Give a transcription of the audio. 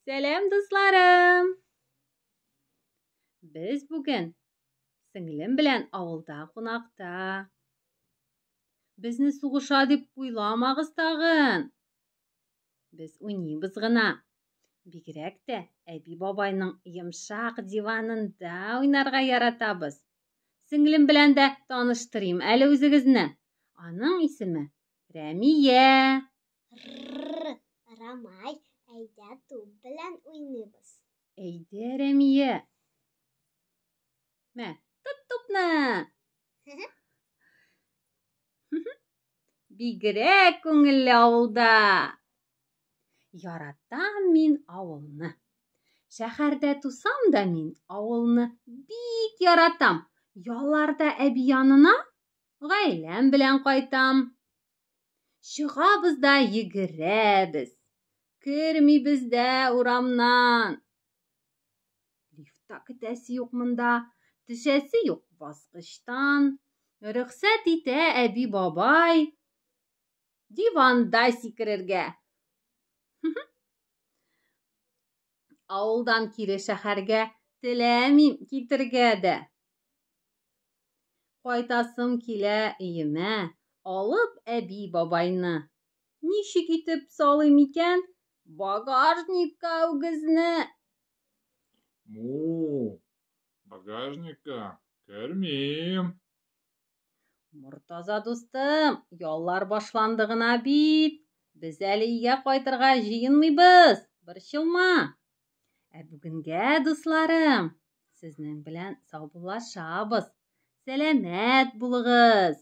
Selam dostlarım. Biz bugün singlim bilen avulda qonaqta. Bizni suguşa dip uylamagız tagın. Biz oynayыбыз gına. Bigirek de Ebi babayның yumşaq divanında oynarga yaratabız. Singlim bilen de tanıştırayım әле үзегезне. Аның исеме Рәмия. Рамай, әйдә туп белән уйныйбыз. Әйдә, Рәмия. Мә, тот тупны. Бигрәк күңелле авылда. Яратам мин авылны. Шәһәрдә тусам да мин авылны бик яратам. Ялларда әби янына гаиләм белән кайтам. Чыгабыз да йөгерәбез. Кермибез дә урамнан. Лифтта көтәсе юк монда, төшәсе юк баскычтан. Рөхсәт итә әби бабай диванда сикерергә. Авылдан кире шәһәргә теләмим китергә дә. Кайтасым килә өемә, алып әби бабайны. Ничек итеп салыйм икән багажникка үгезне? Багажникка кермим. Мортаза дустым, яллар башланды гына бит. Без әле өйгә кайтырга җыенмыйбыз. Борчылма. Бүгенгә, дусларым, сезнең белән саубуллашабыз. Сәламәт булыгыз.